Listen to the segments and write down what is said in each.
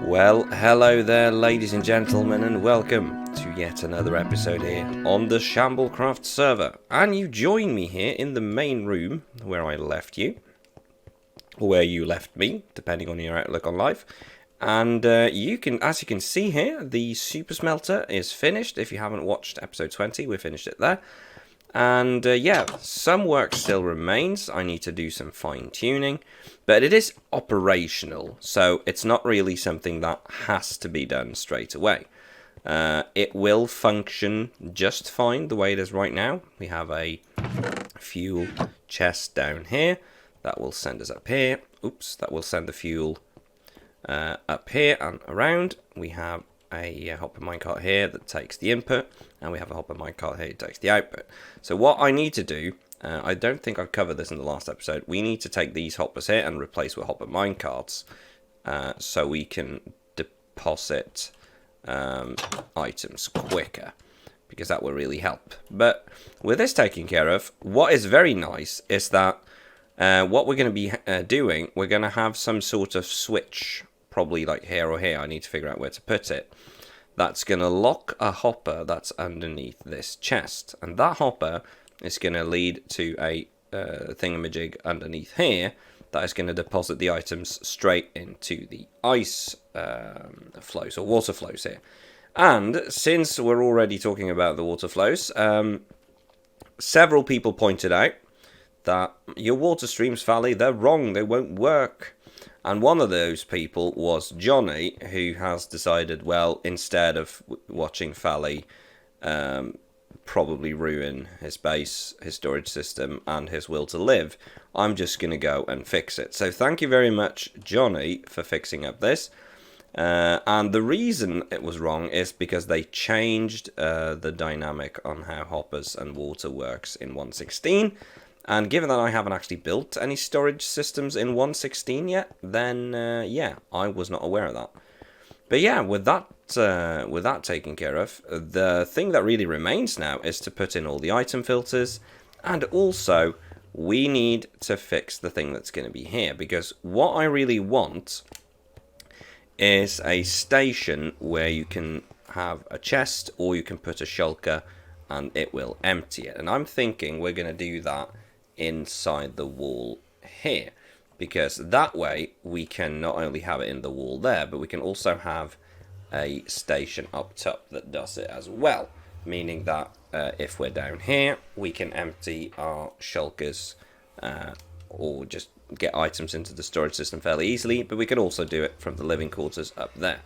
Well, hello there, ladies and gentlemen, and welcome to yet another episode here on the Shamblecraft server. And you join me here in the main room where I left you, or where you left me, depending on your outlook on life. And as you can see here, the super smelter is finished. If you haven't watched episode 20, we finished it there. And yeah, some work still remains. I need to do some fine tuning, but it is operational, so it's not really something that has to be done straight away. It will function just fine the way it is right now. We have a fuel chest down here that will send us up here. Oops, that will send the fuel up here and around. We have a hopper minecart here that takes the input, and we have a hopper minecart here that takes the output. So what I need to do, I don't think I've covered this in the last episode, we need to take these hoppers here and replace with hopper minecarts so we can deposit items quicker, because that will really help. But with this taken care of, what is very nice is that what we're going to be doing, we're going to have some sort of switch, probably like here or here. I need to figure out where to put it. That's going to lock a hopper that's underneath this chest, and that hopper is going to lead to a thingamajig underneath here that is going to deposit the items straight into the ice flows or water flows here. And since we're already talking about the water flows, several people pointed out that your water streams, Valley, they're wrong, they won't work. And one of those people was Johnny, who has decided, well, instead of watching Fally probably ruin his base, his storage system, and his will to live, I'm just going to go and fix it. So thank you very much, Johnny, for fixing up this. And the reason it was wrong is because they changed the dynamic on how hoppers and water works in 1.16. And given that I haven't actually built any storage systems in 1.16 yet, then yeah, I was not aware of that. But yeah, with that taken care of, the thing that really remains now is to put in all the item filters, and also we need to fix the thing that's going to be here, because what I really want is a station where you can have a chest or you can put a shulker and it will empty it. And I'm thinking we're going to do that inside the wall here, because that way we can not only have it in the wall there, but we can also have a station up top that does it as well, meaning that if we're down here we can empty our shulkers or just get items into the storage system fairly easily, but we can also do it from the living quarters up there.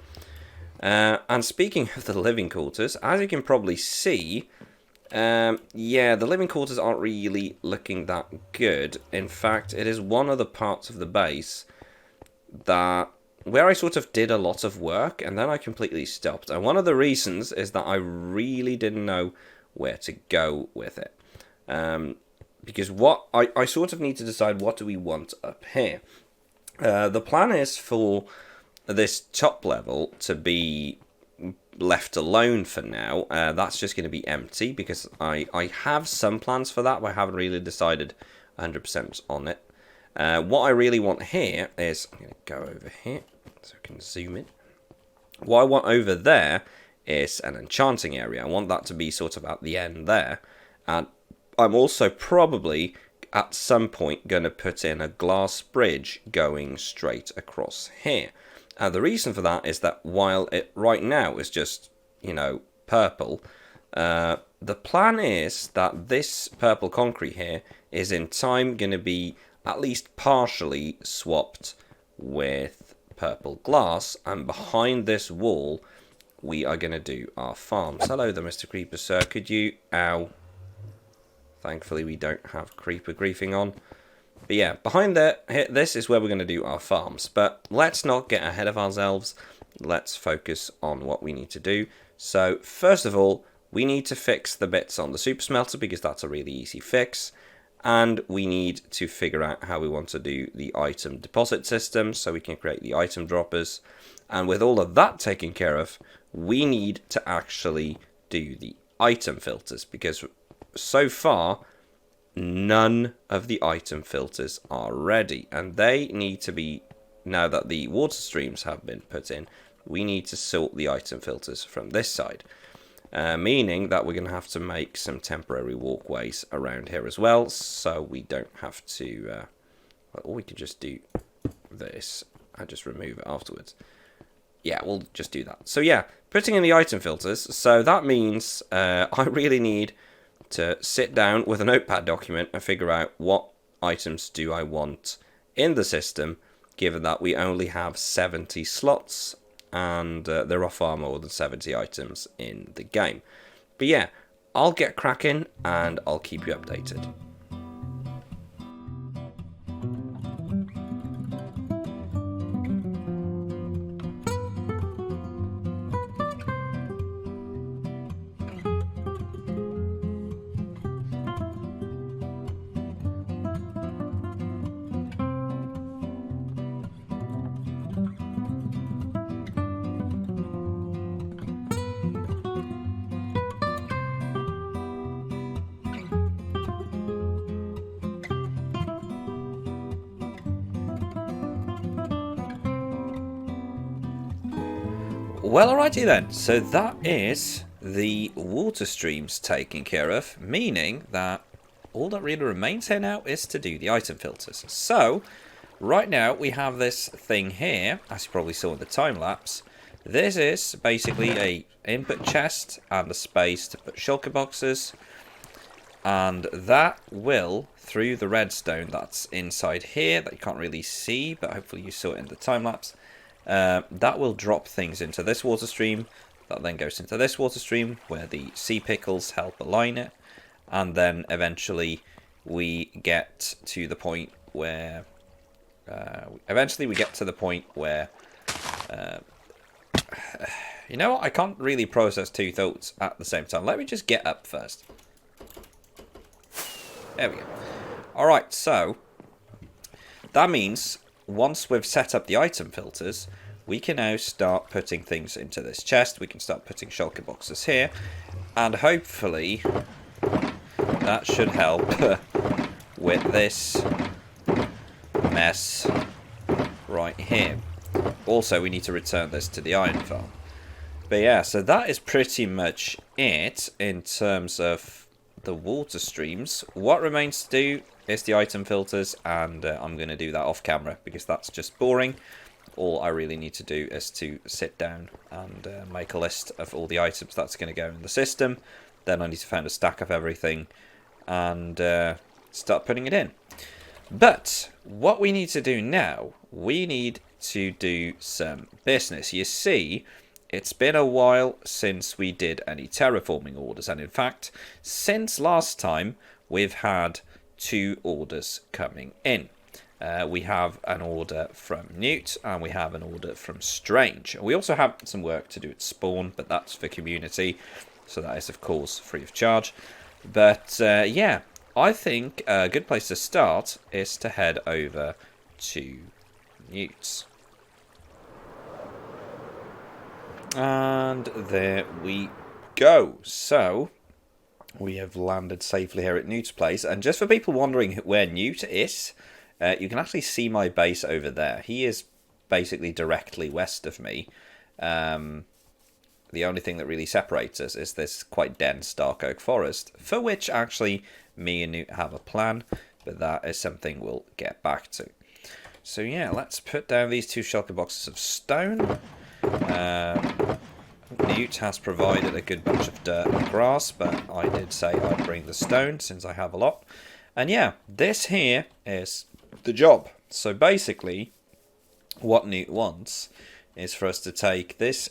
And speaking of the living quarters, as you can probably see, yeah, the living quarters aren't really looking that good. In fact, it is one of the parts of the base that where I sort of did a lot of work and then I completely stopped. And one of the reasons is that I really didn't know where to go with it. Because what I sort of need to decide, what do we want up here. The plan is for this top level to be left alone for now. That's just going to be empty, because I have some plans for that, but I haven't really decided 100% on it. What I really want here is, I'm going to go over here so I can zoom in. What I want over there is an enchanting area. I want that to be sort of at the end there. And I'm also probably at some point going to put in a glass bridge going straight across here. The reason for that is that while it right now is just, you know, purple, the plan is that this purple concrete here is in time going to be at least partially swapped with purple glass, and behind this wall we are going to do our farms. Hello there, Mr. Creeper, sir. Could you... Ow. Thankfully we don't have Creeper griefing on. But yeah, behind this is where we're going to do our farms. But let's not get ahead of ourselves. Let's focus on what we need to do. So first of all, we need to fix the bits on the super smelter, because that's a really easy fix. And we need to figure out how we want to do the item deposit system so we can create the item droppers. And with all of that taken care of, we need to actually do the item filters, because so far none of the item filters are ready, and they need to be, now that the water streams have been put in, we need to sort the item filters from this side. Meaning that we're going to have to make some temporary walkways around here as well, so we don't have to, or we can just do this and just remove it afterwards. Yeah, we'll just do that. So yeah, putting in the item filters, so that means I really need to sit down with a notepad document and figure out what items do I want in the system, given that we only have 70 slots and there are far more than 70 items in the game. But yeah, I'll get cracking and I'll keep you updated. Well, alrighty then, so that is the water streams taken care of, meaning that all that really remains here now is to do the item filters. So, right now we have this thing here, as you probably saw in the time-lapse. This is basically a input chest and a space to put shulker boxes, and that will, through the redstone that's inside here, that you can't really see, but hopefully you saw it in the time-lapse, that will drop things into this water stream, that then goes into this water stream, where the sea pickles help align it, and then eventually we get to the point where, you know what, I can't really process two thoughts at the same time. Let me just get up first. There we go. Alright, so that means once we've set up the item filters, we can now start putting things into this chest. We can start putting shulker boxes here, and hopefully that should help with this mess right here. Also, we need to return this to the iron farm. But yeah, so that is pretty much it in terms of the water streams. What remains to do is the item filters, and I'm going to do that off camera because that's just boring. All I really need to do is to sit down and make a list of all the items that's going to go in the system. Then I need to find a stack of everything and start putting it in. But what we need to do now, we need to do some business. You see, it's been a while since we did any terraforming orders, and in fact, since last time, we've had 2 orders coming in. We have an order from Newt, and we have an order from Strange. We also have some work to do at Spawn, but that's for community, so that is, of course, free of charge. But, yeah, I think a good place to start is to head over to Newt's. And there we go. So, we have landed safely here at Newt's place. And just for people wondering where Newt is, you can actually see my base over there. He is basically directly west of me. The only thing that really separates us is this quite dense dark oak forest, for which actually me and Newt have a plan, but that is something we'll get back to. So yeah, let's put down these 2 shulker boxes of stone. Newt has provided a good bunch of dirt and grass, but I did say I'd bring the stone since I have a lot. And yeah, this here is the job. So basically, what Newt wants is for us to take this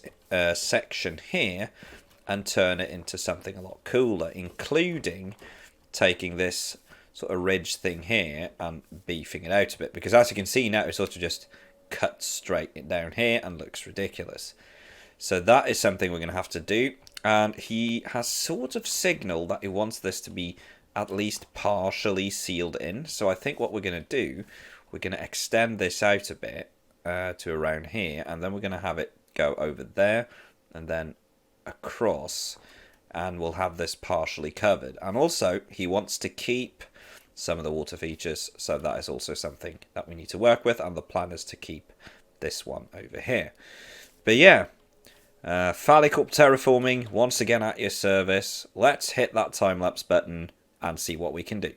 section here and turn it into something a lot cooler, including taking this sort of ridge thing here and beefing it out a bit. Because as you can see now, it sort of just cuts straight down here and looks ridiculous. So that is something we're going to have to do. And he has sort of signaled that he wants this to be at least partially sealed in. So I think what we're going to do, we're going to extend this out a bit to around here. And then we're going to have it go over there and then across. And we'll have this partially covered. And also, he wants to keep some of the water features. So that is also something that we need to work with. And the plan is to keep this one over here. But yeah, Phallic Up Terraforming, once again at your service. Let's hit that time-lapse button and see what we can do.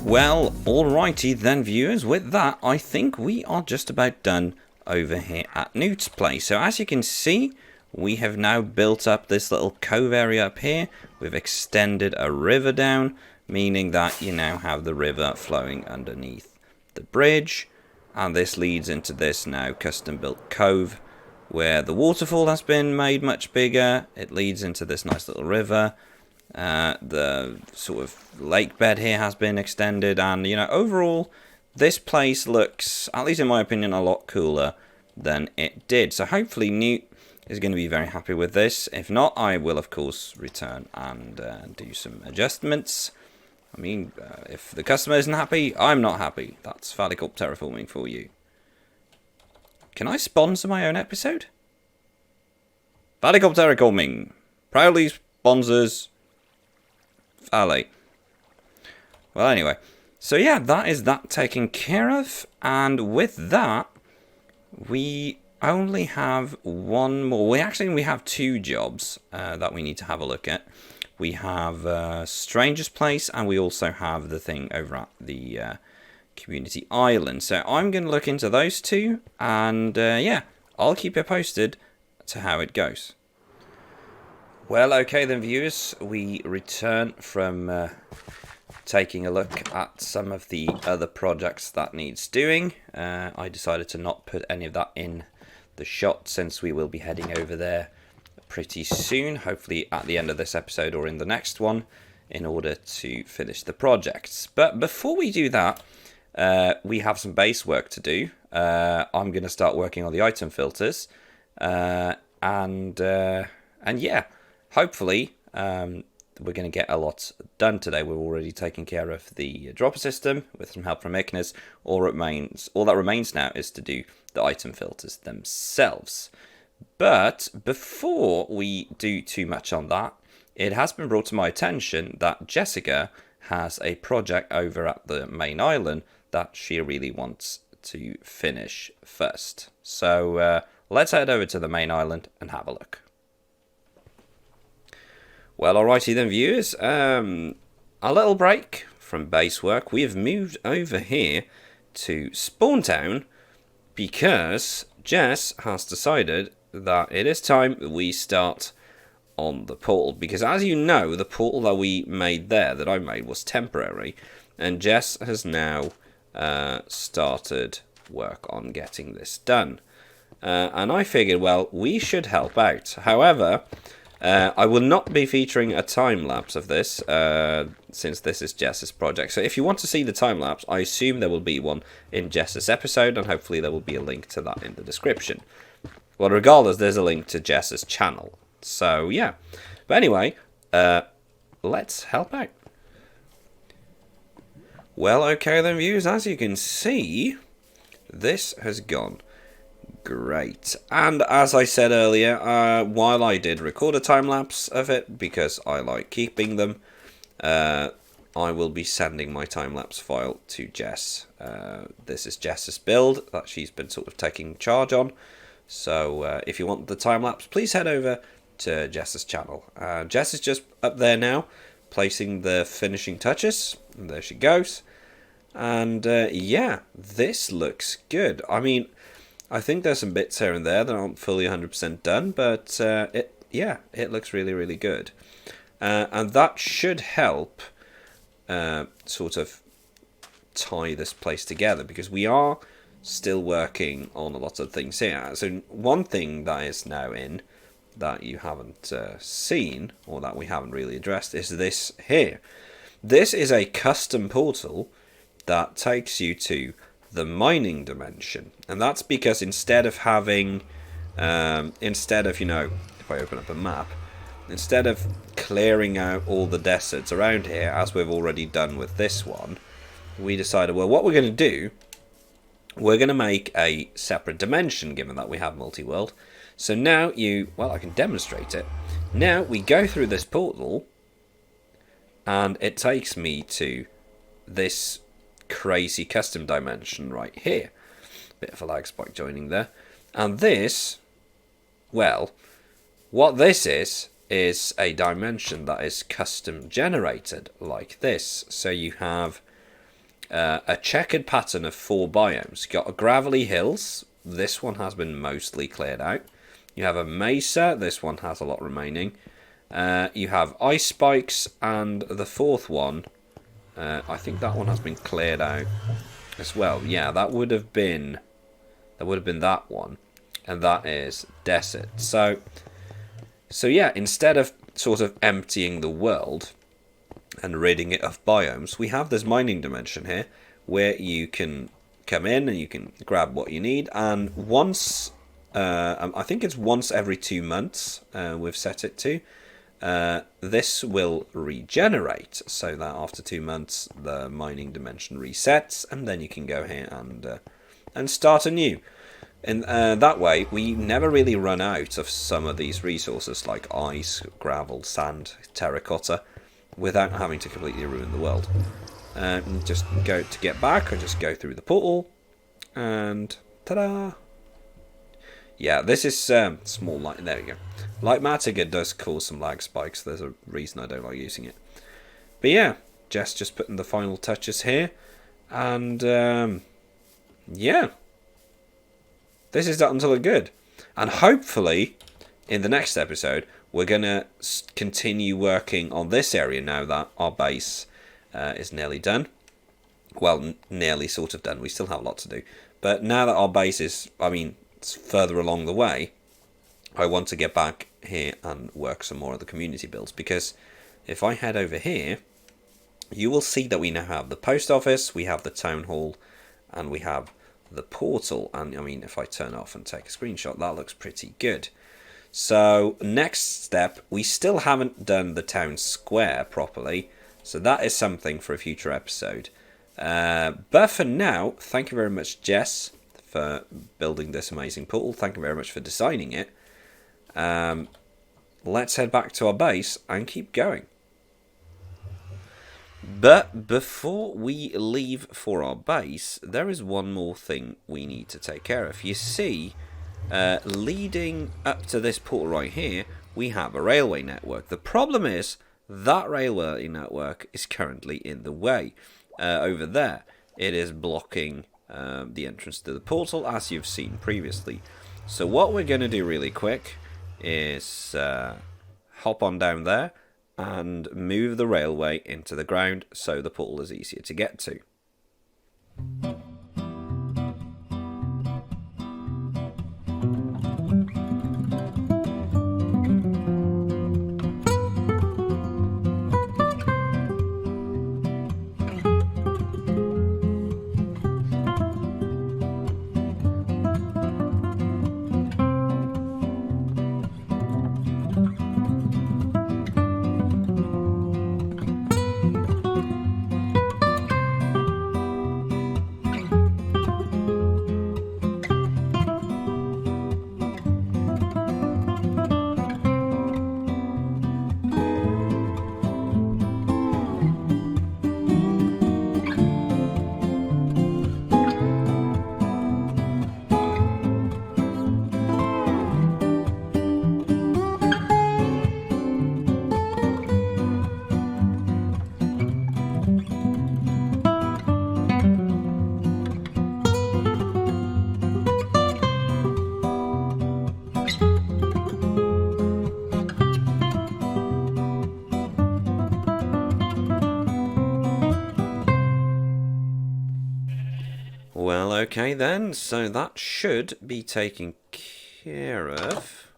Well, alrighty then, viewers. With that, I think we are just about done over here at Newt's place. So as you can see, we have now built up this little cove area up here. We've extended a river down, meaning that you now have the river flowing underneath the bridge. And this leads into this now custom-built cove, where the waterfall has been made much bigger. It leads into this nice little river. The sort of lake bed here has been extended, and you know, overall this place looks, at least in my opinion, a lot cooler than it did. So hopefully Newt is going to be very happy with this. If not, I will of course return and do some adjustments. I mean, if the customer isn't happy, I'm not happy. That's Phallic Up Terraforming for you. Can I sponsor my own episode? Phallic Up Terraforming proudly sponsors Valley. Well, anyway, so yeah, that is that taken care of, and with that, we only have one more. We have two jobs that we need to have a look at. We have Stranger's Place, and we also have the thing over at the Community Island. So I'm going to look into those two, and yeah, I'll keep you posted to how it goes. Well, okay then, viewers, we return from taking a look at some of the other projects that needs doing. I decided to not put any of that in the shot since we will be heading over there pretty soon, hopefully at the end of this episode or in the next one, in order to finish the projects. But before we do that, we have some base work to do. I'm going to start working on the item filters, and yeah, hopefully we're going to get a lot done today. We're already taking care of the dropper system with some help from Ignis. All that remains now is to do the item filters themselves. But before we do too much on that, it has been brought to my attention that Jessica has a project over at the main island that she really wants to finish first. So let's head over to the main island and have a look. Well, alrighty then, viewers. A little break from base work. We have moved over here to Spawn Town because Jess has decided that it is time we start on the portal. Because as you know, the portal that we made there, that I made, was temporary. And Jess has now started work on getting this done. And I figured, well, we should help out. However, I will not be featuring a time-lapse of this, since this is Jess's project. So if you want to see the time-lapse, I assume there will be one in Jess's episode, and hopefully there will be a link to that in the description. Well, regardless, there's a link to Jess's channel. So, yeah. But anyway, let's help out. Well, okay then, viewers, as you can see, this has gone great. And as I said earlier, while I did record a time-lapse of it, because I like keeping them, I will be sending my time-lapse file to Jess. This is Jess's build that she's been sort of taking charge on. So if you want the time-lapse, please head over to Jess's channel. Jess is just up there now, placing the finishing touches. And there she goes. And yeah, this looks good. I mean, I think there's some bits here and there that aren't fully 100% done, but it looks really, really good. And that should help sort of tie this place together, because we are still working on a lot of things here. So one thing that is now in that you haven't seen, or that we haven't really addressed, is this here. This is a custom portal that takes you to the mining dimension, and that's because instead of having you know, if I open up a map, instead of clearing out all the deserts around here, as we've already done with this one, we decided, well, what we're going to do, we're going to make a separate dimension, given that we have multi-world. So now I can demonstrate it. Now we go through this portal, and it takes me to this crazy custom dimension right here. Bit of a lag spike joining there. And this, well, what this is a dimension that is custom generated like this. So you have a checkered pattern of 4 biomes. You've got gravelly hills. This one has been mostly cleared out. You have a mesa. This one has a lot remaining. You have ice spikes, and the 4th one, I think that one has been cleared out as well. Yeah, that would have been that one, and that is desert. So yeah, instead of sort of emptying the world and ridding it of biomes, we have this mining dimension here where you can come in and you can grab what you need, and once I think it's once every 2 months we've set it to, this will regenerate, so that after 2 months the mining dimension resets, and then you can go here and start anew. And that way we never really run out of some of these resources like ice, gravel, sand, terracotta, without having to completely ruin the world. Just go to get back, or just go through the portal, and ta-da! Yeah, this is small light. There we go. Light Matica does cause some lag spikes. There's a reason I don't like using it. But yeah, Jess just putting the final touches here, and yeah, this is starting to look good. And hopefully, in the next episode, we're gonna continue working on this area now that our base is nearly done. Well, nearly sort of done. We still have a lot to do. But now that our base is, it's further along the way, I want to get back here and work some more of the community builds. Because if I head over here, you will see that we now have the post office, we have the town hall, and we have the portal. And if I turn off and take a screenshot, that looks pretty good. So next step, we still haven't done the town square properly. So that is something for a future episode. But for now, thank you very much, Jess, for building this amazing portal. Thank you very much for designing it. Let's head back to our base and keep going. But before we leave for our base, there is one more thing we need to take care of. You see, leading up to this portal right here, we have a railway network. The problem is that railway network is currently in the way. Over there, it is blocking the entrance to the portal, as you've seen previously. So what we're going to do really quick is hop on down there and move the railway into the ground so the portal is easier to get to. Well, okay then, so that should be taken care of.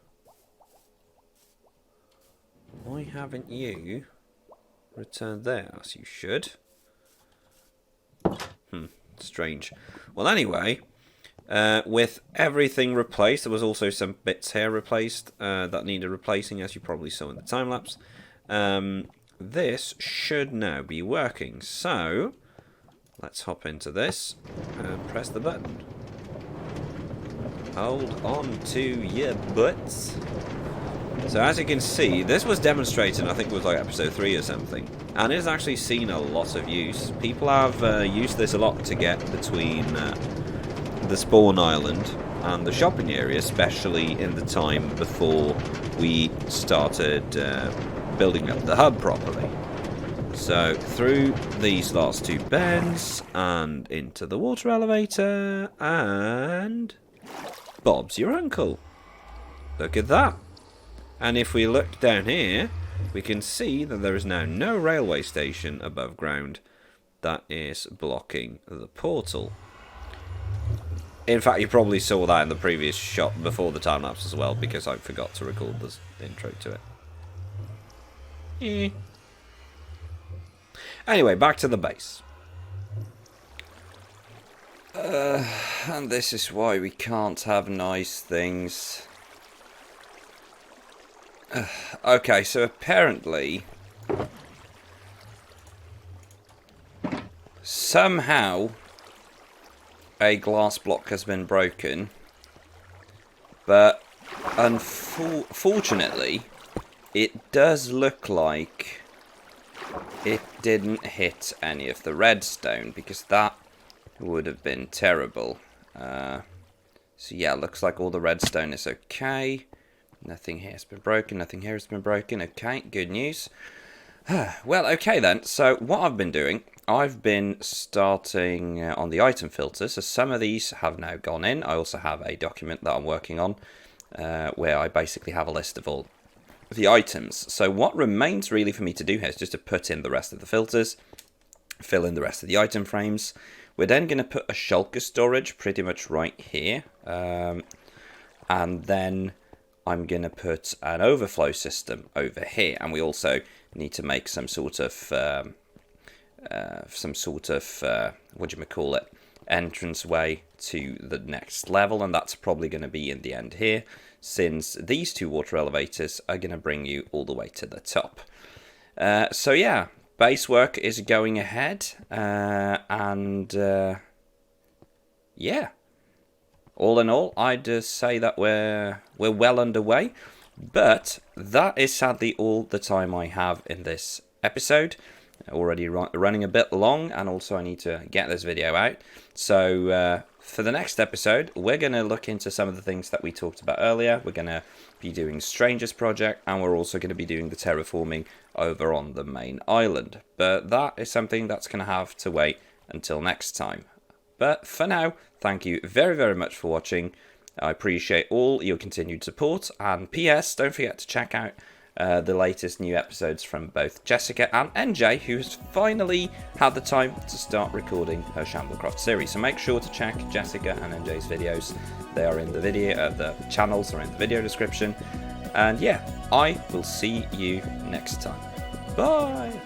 Why haven't you returned there as you should? Strange. Well, anyway, with everything replaced, there was also some bits here replaced that needed replacing, as you probably saw in the time-lapse. This should now be working, so let's hop into this and press the button. Hold on to your butts. So as you can see, this was demonstrated, I think it was like episode 3 or something, and it has actually seen a lot of use. People have used this a lot to get between the spawn island and the shopping area, especially in the time before we started building up the hub properly. So through these last 2 bends and into the water elevator, and Bob's your uncle. Look at that. And if we look down here, we can see that there is now no railway station above ground that is blocking the portal. In fact, you probably saw that in the previous shot before the time lapse as well, because I forgot to record the intro to it. Anyway, back to the base. And this is why we can't have nice things. Okay, so apparently somehow a glass block has been broken, but unfortunately it does look like it didn't hit any of the redstone, because that would have been terrible. So yeah, looks like all the redstone is okay. Nothing here has been broken, nothing here has been broken. Okay, good news. Well, okay then, so what I've been doing, I've been starting on the item filter. So some of these have now gone in. I also have a document that I'm working on where I basically have a list of all the items. So what remains really for me to do here is just to put in the rest of the filters. fill in the rest of the item frames. We're then going to put a shulker storage pretty much right here. And then I'm going to put an overflow system over here. And we also need to make some sort of entrance way to the next level. And that's probably going to be in the end here, since these two water elevators are going to bring you all the way to the top. So yeah, base work is going ahead, yeah, all in all, I'd say that we're well underway. But that is sadly all the time I have in this episode. Already running a bit long, and also I need to get this video out. So for the next episode, we're going to look into some of the things that we talked about earlier. We're going to be doing Stranger's Project, and we're also going to be doing the terraforming over on the main island. But that is something that's going to have to wait until next time. But for now, thank you very, very much for watching. I appreciate all your continued support. And P.S. don't forget to check out the latest new episodes from both Jessica and NJ, who's finally had the time to start recording her Shamblecraft series. So make sure to check Jessica and NJ's videos. They are in the video, the channels are in the video description. And yeah, I will see you next time. Bye!